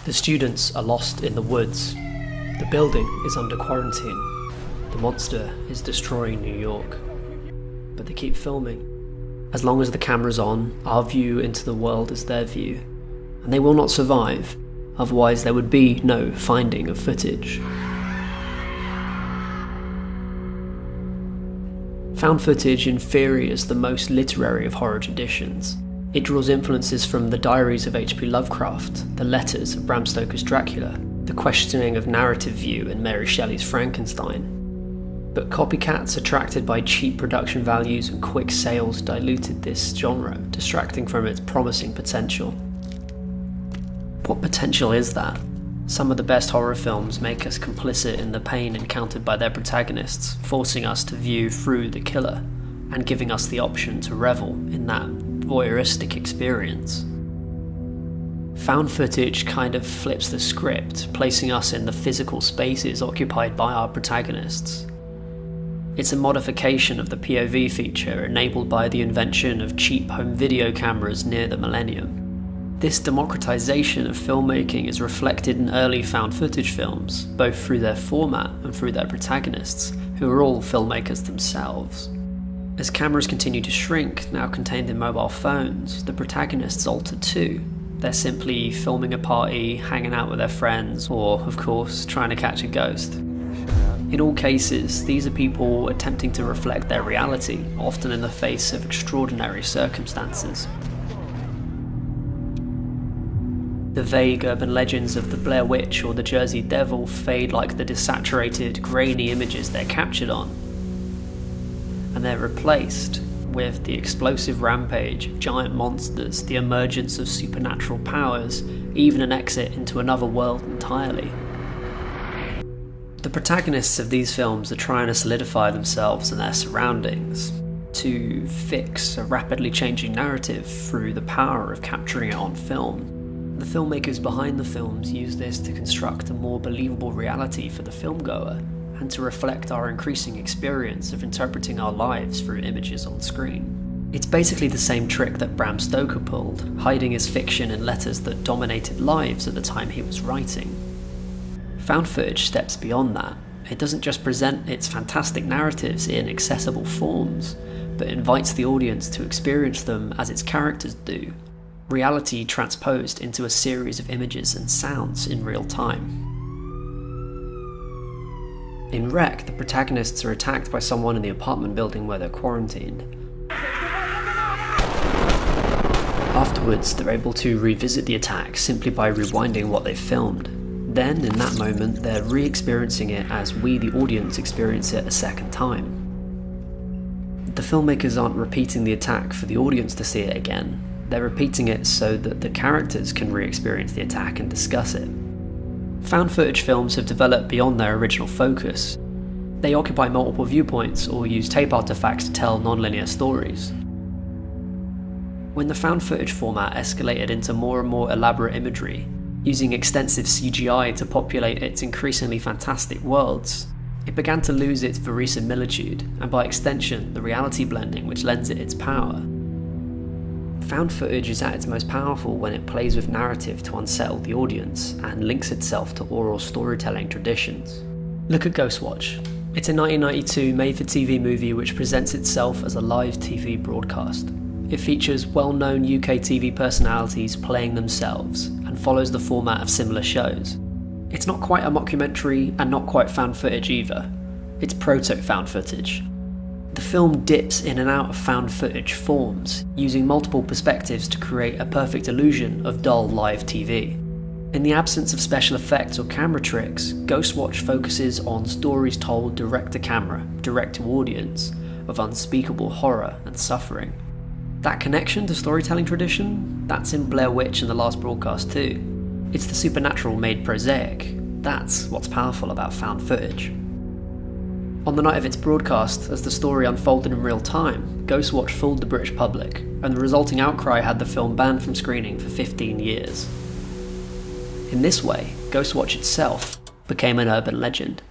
The students are lost in the woods. The building is under quarantine. The monster is destroying New York. But they keep filming. As long as the camera's on, our view into the world is their view. And they will not survive, otherwise there would be no finding of footage. Found footage, in theory, is the most literary of horror traditions. It draws influences from the diaries of H.P. Lovecraft, the letters of Bram Stoker's Dracula, the questioning of narrative view in Mary Shelley's Frankenstein. But copycats attracted by cheap production values and quick sales diluted this genre, distracting from its promising potential. What potential is that? Some of the best horror films make us complicit in the pain encountered by their protagonists, forcing us to view through the killer, and giving us the option to revel in that voyeuristic experience. Found footage kind of flips the script, placing us in the physical spaces occupied by our protagonists. It's a modification of the POV feature enabled by the invention of cheap home video cameras near the millennium. This democratization of filmmaking is reflected in early found footage films, both through their format and through their protagonists, who are all filmmakers themselves. As cameras continue to shrink, now contained in mobile phones, the protagonists alter too. They're simply filming a party, hanging out with their friends, or, of course, trying to catch a ghost. In all cases, these are people attempting to reflect their reality, often in the face of extraordinary circumstances. The vague urban legends of the Blair Witch or the Jersey Devil fade like the desaturated, grainy images they're captured on. And they're replaced with the explosive rampage of giant monsters, the emergence of supernatural powers, even an exit into another world entirely. The protagonists of these films are trying to solidify themselves and their surroundings, to fix a rapidly changing narrative through the power of capturing it on film. The filmmakers behind the films use this to construct a more believable reality for the filmgoer, and to reflect our increasing experience of interpreting our lives through images on screen. It's basically the same trick that Bram Stoker pulled, hiding his fiction in letters that dominated lives at the time he was writing. Found footage steps beyond that. It doesn't just present its fantastic narratives in accessible forms, but invites the audience to experience them as its characters do, reality transposed into a series of images and sounds in real time. In Wreck, the protagonists are attacked by someone in the apartment building where they're quarantined. Afterwards, they're able to revisit the attack simply by rewinding what they've filmed. Then, in that moment, they're re-experiencing it as we, the audience, experience it a second time. The filmmakers aren't repeating the attack for the audience to see it again. They're repeating it so that the characters can re-experience the attack and discuss it. Found footage films have developed beyond their original focus. They occupy multiple viewpoints or use tape artifacts to tell non-linear stories. When the found footage format escalated into more and more elaborate imagery, using extensive CGI to populate its increasingly fantastic worlds, it began to lose its verisimilitude, and by extension, the reality blending which lends it its power. Found footage is at its most powerful when it plays with narrative to unsettle the audience and links itself to oral storytelling traditions. Look at Ghostwatch. It's a 1992 made-for-TV movie which presents itself as a live TV broadcast. It features well-known UK TV personalities playing themselves and follows the format of similar shows. It's not quite a mockumentary and not quite found footage either. It's proto-found footage. The film dips in and out of found footage forms, using multiple perspectives to create a perfect illusion of dull live TV. In the absence of special effects or camera tricks, Ghostwatch focuses on stories told direct to camera, direct to audience, of unspeakable horror and suffering. That connection to storytelling tradition, that's in Blair Witch and The Last Broadcast too. It's the supernatural made prosaic. That's what's powerful about found footage. On the night of its broadcast, as the story unfolded in real time, Ghostwatch fooled the British public, and the resulting outcry had the film banned from screening for 15 years. In this way, Ghostwatch itself became an urban legend.